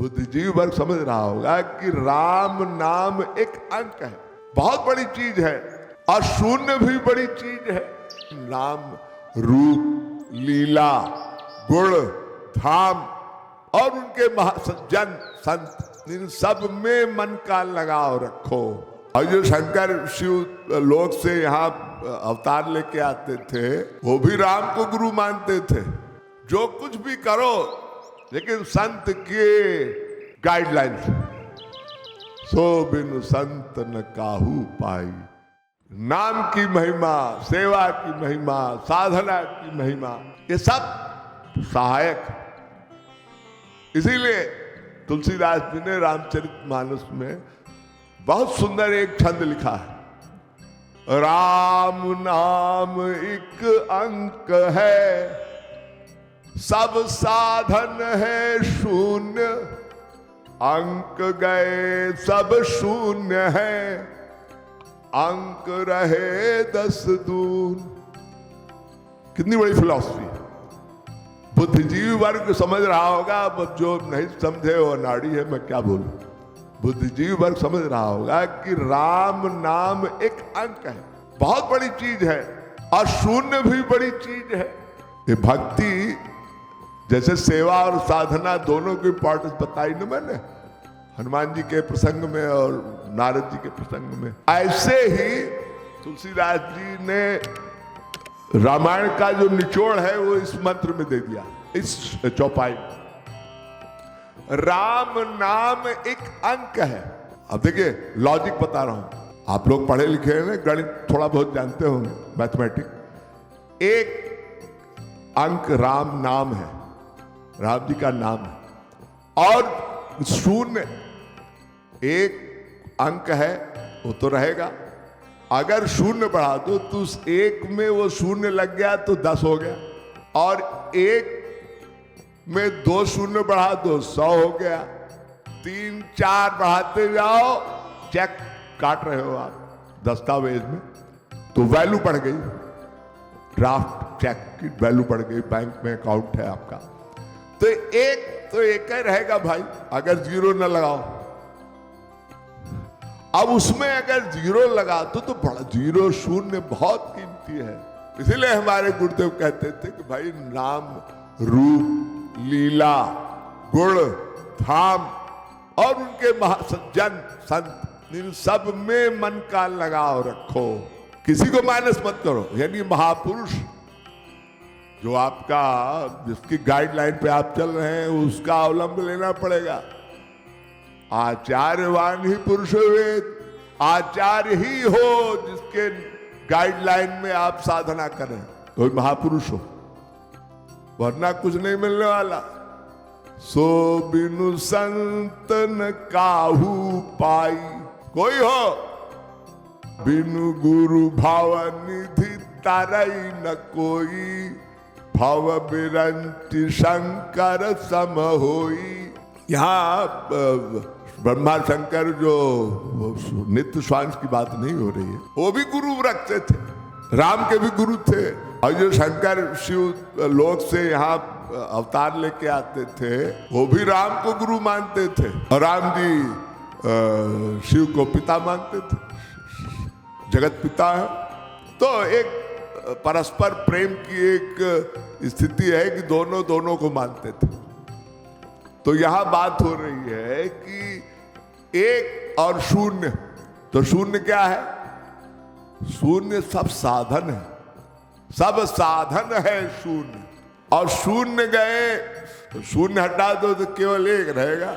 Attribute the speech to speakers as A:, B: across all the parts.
A: बुद्धिजीवी वर्ग समझ रहा होगा कि राम नाम एक अंक है, बहुत बड़ी चीज है, और शून्य भी बड़ी चीज है। नाम रूप, लीला, गुण, धाम और उनके महासज्जन संत, इन सब में मन का लगाव रखो। और जो शंकर शिव लोक से यहाँ अवतार लेके आते थे, वो भी राम को गुरु मानते थे। जो कुछ भी करो, लेकिन संत के गाइडलाइन, सो बिनु संत न काहू पाई। नाम की महिमा, सेवा की महिमा, साधना की महिमा, ये सब सहायक। इसीलिए तुलसीदास जी ने रामचरितमानस में बहुत सुंदर एक छंद लिखा है। राम नाम एक अंक है, सब साधन है शून्य, अंक गए सब शून्य है, अंक रहे 10 दूर। कितनी बड़ी फिलॉसफी है। बुद्धिजीवी वर्ग समझ रहा होगा, जो नहीं समझे वो नाड़ी है, मैं क्या बोलूं। बुद्धिजीवी वर्ग समझ रहा होगा कि राम नाम एक अंक है, बहुत बड़ी चीज है, और शून्य भी बड़ी चीज है। ये भक्ति जैसे सेवा और साधना दोनों की इंपॉर्टेंस बताई ना मैंने, हनुमान जी के प्रसंग में और नारद जी के प्रसंग में, ऐसे ही तुलसीदास जी ने रामायण का जो निचोड़ है वो इस मंत्र में दे दिया, इस चौपाई में। राम नाम एक अंक है। अब देखिए लॉजिक बता रहा हूं, आप लोग पढ़े लिखे हैं, गणित थोड़ा बहुत जानते होंगे, मैथमेटिक्स। एक अंक राम नाम है, राम जी का नाम है, और शून्य एक अंक है, वो तो रहेगा। अगर शून्य बढ़ा दो तो उस एक में वो शून्य लग गया तो 10 हो गया, और एक में 2 शून्य बढ़ा दो 100 हो गया। 3 4 बढ़ाते जाओ, चेक काट रहे हो आप दस्तावेज में, तो वैल्यू बढ़ गई, ड्राफ्ट चेक की वैल्यू बढ़ गई, बैंक में अकाउंट है आपका। तो एक ही रहेगा भाई, अगर 0 न लगाओ। अब उसमें अगर 0 लगा तो बड़ा 0 शून्य बहुत कीमती है। इसीलिए हमारे गुरुदेव कहते थे कि भाई नाम रूप, लीला, गुण, धाम और उनके महासज्जन संत, इन सब में मन का लगाव रखो, किसी को माइनस मत करो। यानी महापुरुष जो आपका, जिसकी गाइडलाइन पे आप चल रहे हैं, उसका अवलंब लेना पड़ेगा। आचार्यवान ही पुरुष वेद, आचार्य ही हो जिसके गाइडलाइन में आप साधना करें, कोई महापुरुष हो, वरना कुछ नहीं मिलने वाला। सो बिनु संत न काहू पाई, कोई हो बिनु गुरु भाव निधि तारई न कोई, भव बिरंति शंकर सम होई। यहाँ ब्रह्मा शंकर जो नित्य श्वांस की बात नहीं हो रही है, वो भी गुरु रखते थे, राम के भी गुरु थे। और जो शंकर शिव लोक से यहाँ अवतार लेके आते थे, वो भी राम को गुरु मानते थे, और राम जी शिव को पिता मानते थे, जगत पिता है। तो एक परस्पर प्रेम की एक स्थिति है कि दोनों दोनों को मानते थे। तो यहां बात हो रही है कि एक और शून्य। तो शून्य क्या है? शून्य सब साधन है, सब साधन है शून्य। और शून्य गए तो शून्य हटा दो तो केवल एक रहेगा,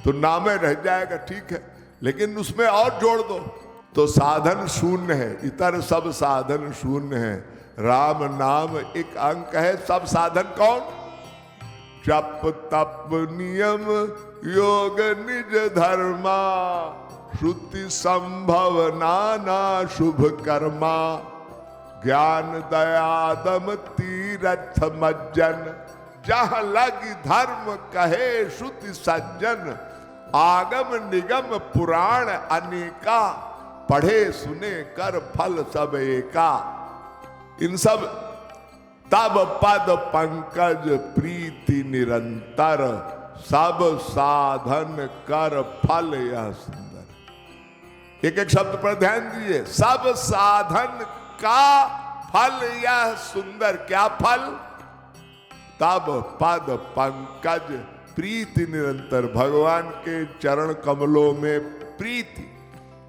A: तो नाम रह जाएगा, ठीक है, लेकिन उसमें और जोड़ दो तो साधन शून्य है, इतर सब साधन शून्य है। राम नाम एक अंक है, सब साधन कौन? जप तप नियम योग निज धर्मा, श्रुति संभव नाना शुभ कर्मा, ज्ञान दया दम तीरथ मज्जन, जहाँ लगी धर्म कहे श्रुति सज्जन, आगम निगम पुराण अनेका, पढ़े सुने कर फल सब एका। इन सब तब पद पंकज प्रीति निरंतर, सब साधन कर फल यह सुंदर। एक एक शब्द पर ध्यान दीजिए। सब साधन का फल यह सुंदर। क्या फल? तब पद पंकज प्रीति निरंतर। भगवान के चरण कमलों में प्रीति,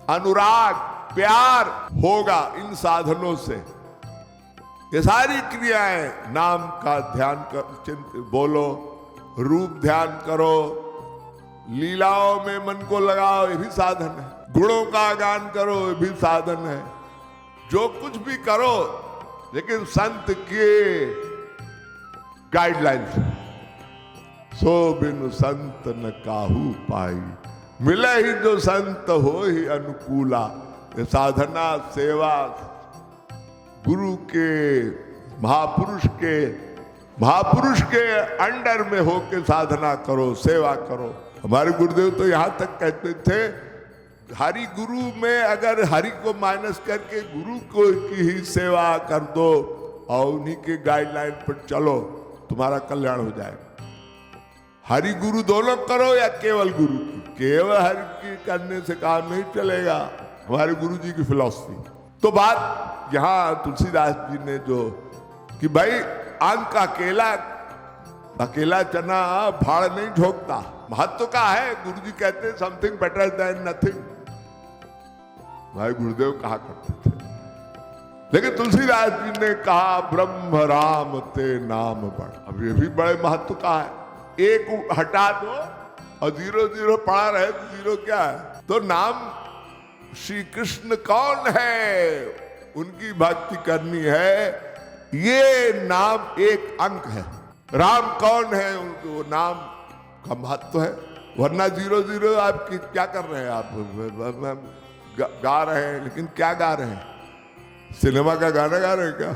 A: अनुराग, प्यार होगा इन साधनों से। ये सारी क्रियाएं, नाम का ध्यान कर, बोलो, रूप ध्यान करो, लीलाओं में मन को लगाओ, ये भी साधन है। गुणों का गान करो, ये भी साधन है। जो कुछ भी करो, लेकिन संत के गाइडलाइंस। सो बिनु संत न काहू पाई, मिले ही जो संत हो ही अनुकूला। ये साधना, सेवा, गुरु के, महापुरुष के अंडर में होके साधना करो, सेवा करो। हमारे गुरुदेव तो यहां तक कहते थे, हरि गुरु में अगर हरि को माइनस करके गुरु को की ही सेवा कर दो और उन्हीं के गाइडलाइन पर चलो, तुम्हारा कल्याण हो जाएगा। हरि गुरु दोनों करो या केवल गुरु की। केवल हरि की करने से काम नहीं चलेगा, हमारे गुरु जी की फिलॉसफी। तो बात यहां तुलसीदास जी ने जो कि भाई अंक अकेला चना भाड़ नहीं झोंकता। महत्व का है। गुरु जी कहते हैं समथिंग बेटर देन नथिंग। भाई गुरुदेव कहा करते थे। लेकिन तुलसीदास जी ने कहा ब्रह्म राम ते नाम बड़। अब ये भी बड़े महत्व का है। एक हटा दो और 0 0 पड़ा रहे तो 0 क्या है? तो नाम श्री कृष्ण कौन है, उनकी भक्ति करनी है, ये नाम एक अंक है। राम कौन है, उनको नाम का महत्व है। वरना 0 0 आप क्या कर रहे हैं? आप गा रहे हैं, लेकिन क्या गा रहे हैं? सिनेमा का गाना गा रहे हैं क्या?